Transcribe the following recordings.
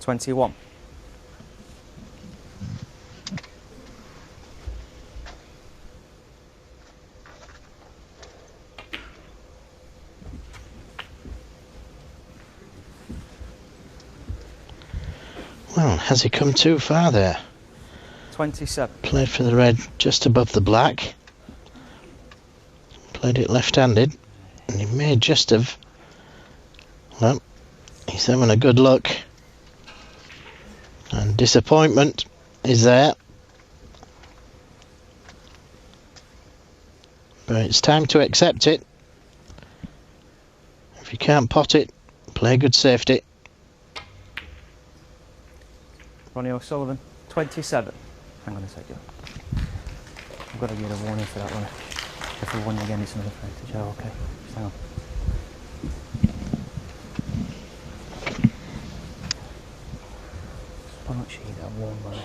21. Well, has he come too far there? 27. Played for the red just above the black. Played it left-handed, and he may just have... Well, he's having a good look. And disappointment is there. But it's time to accept it. If you can't pot it, play good safety. Ronnie O'Sullivan, 27. Hang on a second. I've got to get a warning for that one. If we win again, it's another advantage. Oh, okay. Just hang on. Put on the sheet that warm, Ronnie.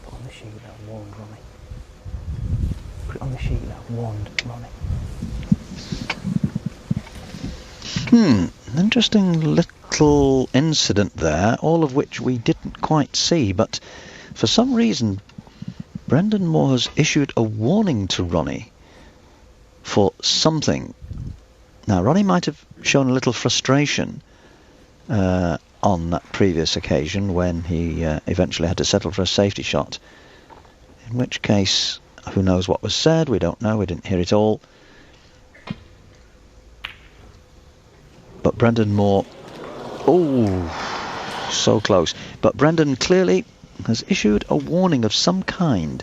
Put on the sheet that warm, Ronnie. Put it on the sheet that warmed, Ronnie. Interesting little incident there, all of which we didn't quite see, but for some reason Brendan Moore has issued a warning to Ronnie for something. Now, Ronnie might have shown a little frustration on that previous occasion when he eventually had to settle for a safety shot, in which case, who knows what was said, we don't know, we didn't hear it all. But Brendan Moore, oh, so close. But Brendan clearly has issued a warning of some kind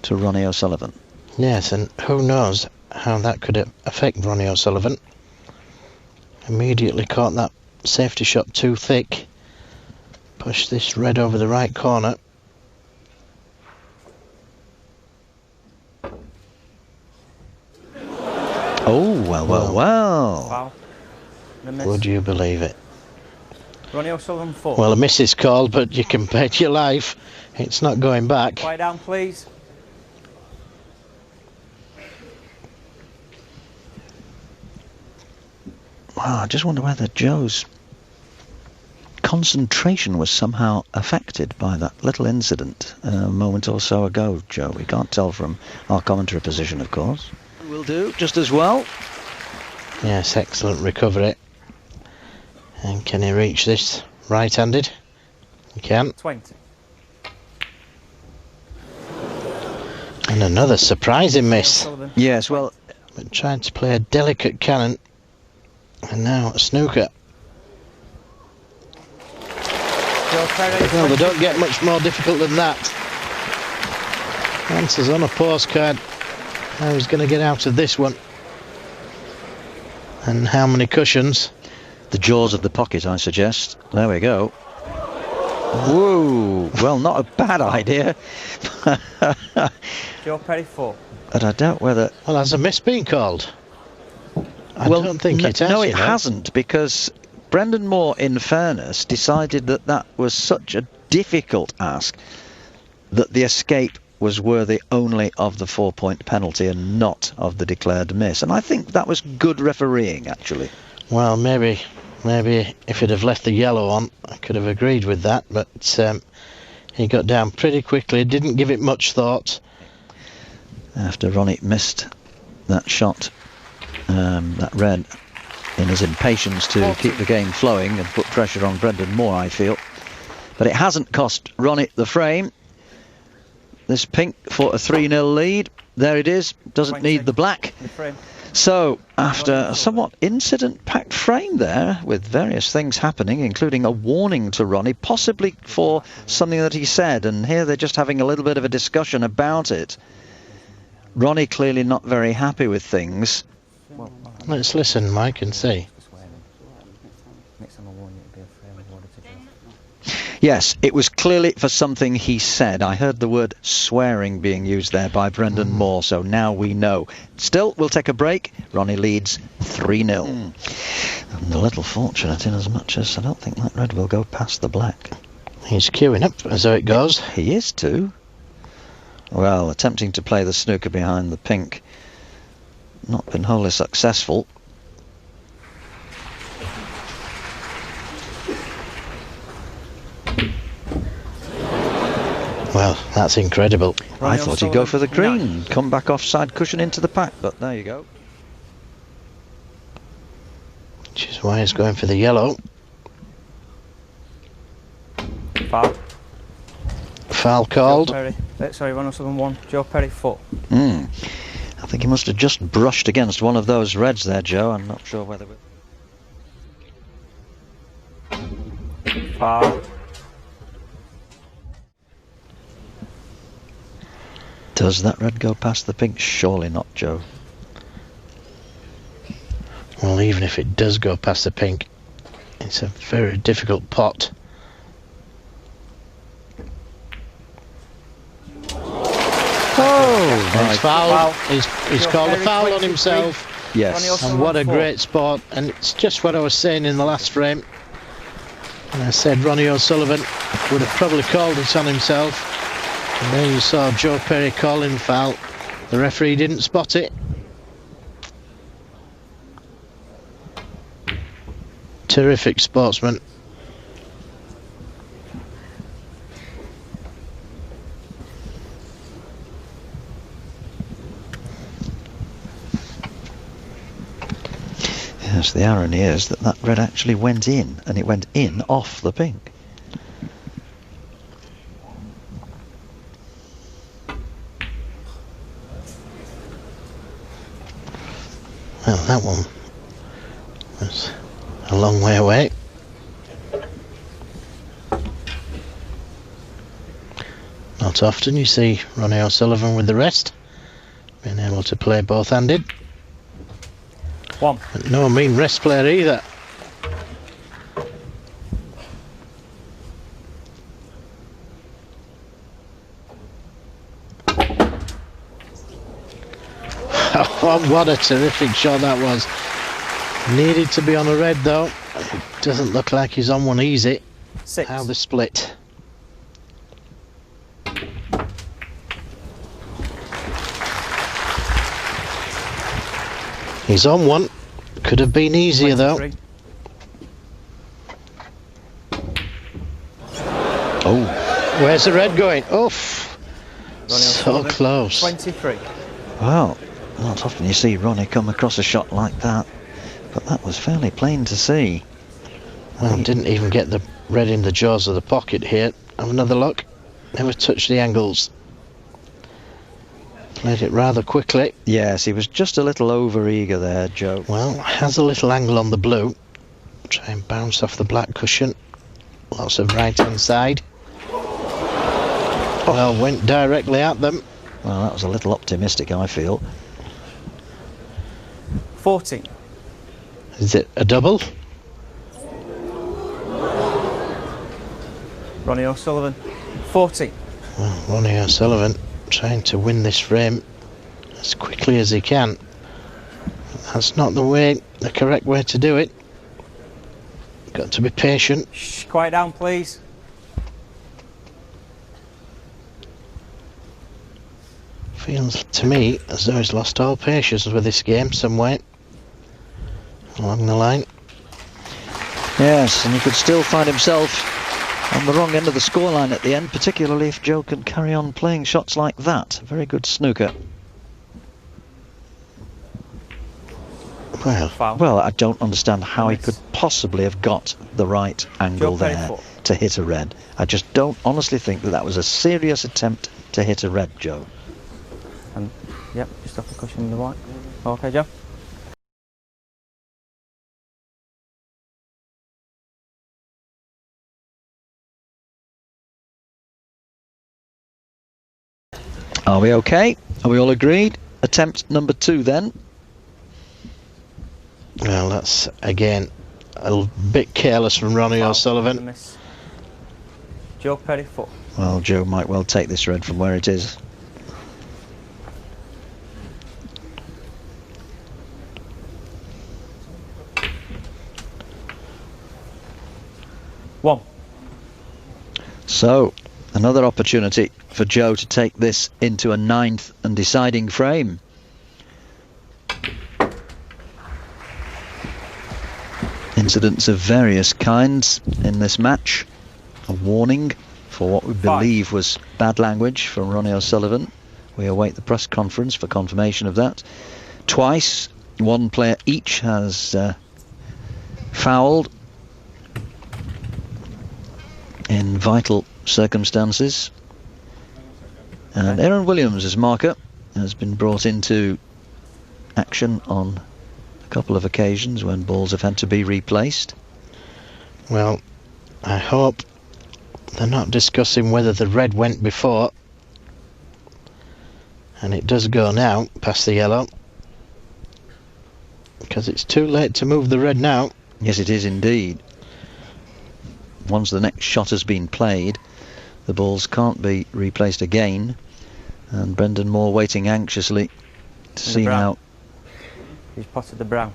to Ronnie O'Sullivan. Yes, and who knows how that could affect Ronnie O'Sullivan. Immediately caught that safety shot too thick. Pushed this red over the right corner. Oh, well. Wow. Would you believe it? Ronnie O'Sullivan, 4. Well, a miss is called, but you can bet your life it's not going back. Quiet down, please. Wow, I just wonder whether Joe's concentration was somehow affected by that little incident a moment or so ago, Joe. We can't tell from our commentary position, of course. Will do just as well. Yes, excellent recovery. And can he reach this right-handed? He can. 20. And another surprising miss. Yes, well, But trying to play a delicate cannon. And now a snooker. Well, they don't get much more difficult than that. Answers on a postcard. How he's going to get out of this one. And how many cushions? the jaws of the pocket, I suggest. There we go. Whoa! Well, not a bad idea. Joe Perry 4. But I doubt whether... Well, has a miss been called? I don't think it has. No, it hasn't, because Brendan Moore, in fairness, decided that that was such a difficult ask that the escape was worthy only of the 4-point penalty and not of the declared miss. And I think that was good refereeing, actually. Well, maybe if he'd have left the yellow on, I could have agreed with that, but he got down pretty quickly, didn't give it much thought. After Ronnie missed that shot, that red, in his impatience to keep the game flowing and put pressure on Brendan Moore, I feel. But it hasn't cost Ronnie the frame. This pink for a 3-0 lead. There it is. Doesn't need the black. So, after a somewhat incident-packed frame there, with various things happening, including a warning to Ronnie, possibly for something that he said, and here they're just having a little bit of a discussion about it. Ronnie clearly not very happy with things. Let's listen, Mike, and see. Yes, it was clearly for something he said. I heard the word swearing being used there by Brendan Moore, so now we know. Still, we'll take a break. Ronnie leads 3-0. And a little fortunate in as much as I don't think that red will go past the black. He's queuing up as though it goes. He is too. Well, attempting to play the snooker behind the pink. Not been wholly successful. Well, that's incredible. I thought he'd go for the green, come back offside cushion into the pack, but there you go. Which is why he's going for the yellow. Foul. Foul called. Sorry, Ronnie O'Sullivan 1, Joe Perry 4. I think he must have just brushed against one of those reds there, Joe. I'm not sure whether... Foul. Does that red go past the pink? Surely not, Joe. Well, even if it does go past the pink, it's a very difficult pot. Oh, nice foul. He's called a foul on himself. Yes. And what a great spot. And it's just what I was saying in the last frame. And I said Ronnie O'Sullivan would have probably called it on himself. And then you saw Joe Perry calling foul. The referee didn't spot it. Terrific sportsman. Yes, the irony is that red actually went in, and it went in off the pink. Well, that one was a long way away. Not often you see Ronnie O'Sullivan with the rest, being able to play both-handed. One. But no mean rest player either. Oh, what a terrific shot that was. Needed to be on a red though. It doesn't look like he's on one easy. 6. How the split. He's on one. Could have been easier 23. Though. Oh. Where's the red going? Oof. So close. 23. Well, not often you see Ronnie come across a shot like that, but that was fairly plain to see. Well, didn't even get the red in the jaws of the pocket here. Have another look. Never touched the angles. Played it rather quickly. Yes, he was just a little over-eager there, Joe. Well, has a little angle on the blue. Try and bounce off the black cushion. Lots of right-hand side. Well, went directly at them. Well, that was a little optimistic, I feel. 14. Is it a double? Ronnie O'Sullivan 14. Well, Ronnie O'Sullivan trying to win this frame as quickly as he can. That's not the correct way to do it. Got to be patient. Shh, quiet down, please. Feels to me as though he's lost all patience with this game somewhere along the line. Yes, and he could still find himself on the wrong end of the scoreline at the end, particularly if Joe can carry on playing shots like that. Very good snooker. Well, I don't understand how he could possibly have got the right angle there to hit a red. I just don't honestly think that was a serious attempt to hit a red, Joe. And yep, just off the cushion in the white. Okay, Joe. Are we okay? Are we all agreed? Attempt number 2 then. Well, that's again a little bit careless from Ronnie O'Sullivan. Joe Perry 4. Well, Joe might well take this red from where it is. One. So, another opportunity for Joe to take this into a 9th and deciding frame. Incidents of various kinds in this match. A warning for what we believe was bad language from Ronnie O'Sullivan. We await the press conference for confirmation of that. Twice, one player each has fouled in vital circumstances. And Aaron Williams' marker has been brought into action on a couple of occasions when balls have had to be replaced. Well, I hope they're not discussing whether the red went before, and it does go now past the yellow, because it's too late to move the red now. Yes, it is indeed. Once the next shot has been played, the balls can't be replaced again, and Brendan Moore waiting anxiously to see how. He's potted the brown.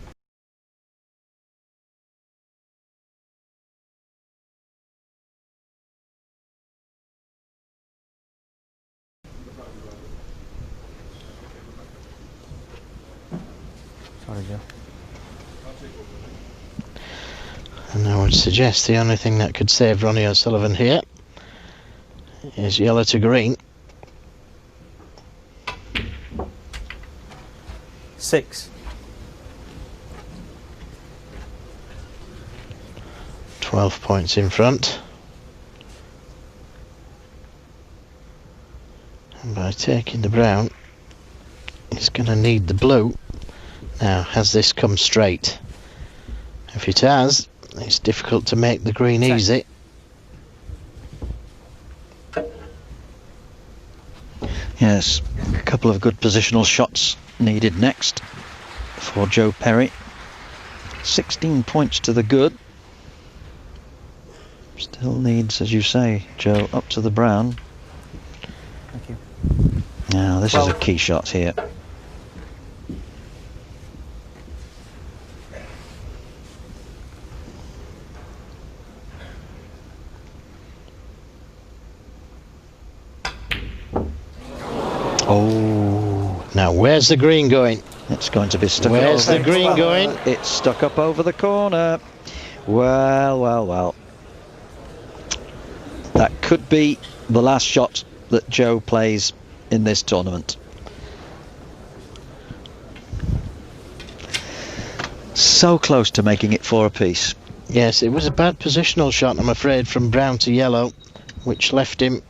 Sorry, Joe. And I would suggest the only thing that could save Ronnie O'Sullivan here is yellow to green. 6. 12 points in front. And by taking the brown, he's going to need the blue. Now, has this come straight? If it has, it's difficult to make the green easy. Yes, a couple of good positional shots needed next for Joe Perry. 16 points to the good. Still needs, as you say, Joe, up to the brown. Thank you. Now, this is a key shot here. Oh, now where's the green going? It's going to be stuck. Where's over. the green going? It's stuck up over the corner. Well, well, well. That could be the last shot that Joe plays in this tournament. So close to making it 4 apiece. Yes, it was a bad positional shot, I'm afraid, from brown to yellow, which left him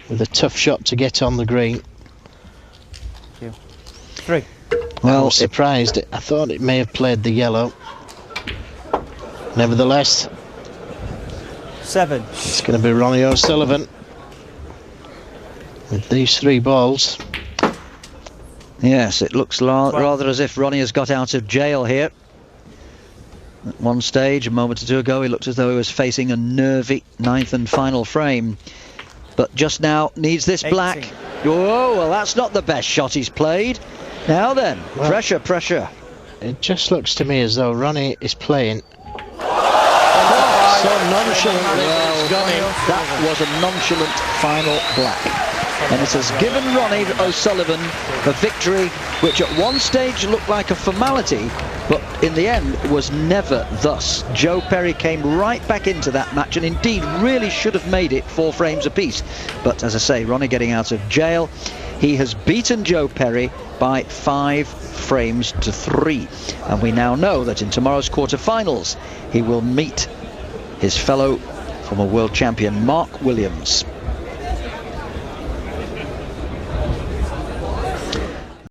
with a tough shot to get on the green. 3. Well, I was surprised. I thought it may have played the yellow. Nevertheless, 7. It's going to be Ronnie O'Sullivan with these 3 balls. Yes, it looks rather as if Ronnie has got out of jail here. At one stage, a moment or two ago, he looked as though he was facing a nervy 9th and final frame. But just now needs this 18. black. Oh, well, that's not the best shot he's played. Now then, well, pressure, pressure. It just looks to me as though Ronnie is playing so nonchalantly. Well, that was a nonchalant final black. And it has given Ronnie O'Sullivan a victory which at one stage looked like a formality, but in the end was never thus. Joe Perry came right back into that match and indeed really should have made it 4 frames apiece. But as I say, Ronnie getting out of jail, he has beaten Joe Perry by 5 frames to 3. And we now know that in tomorrow's quarterfinals he will meet his fellow former world champion Mark Williams.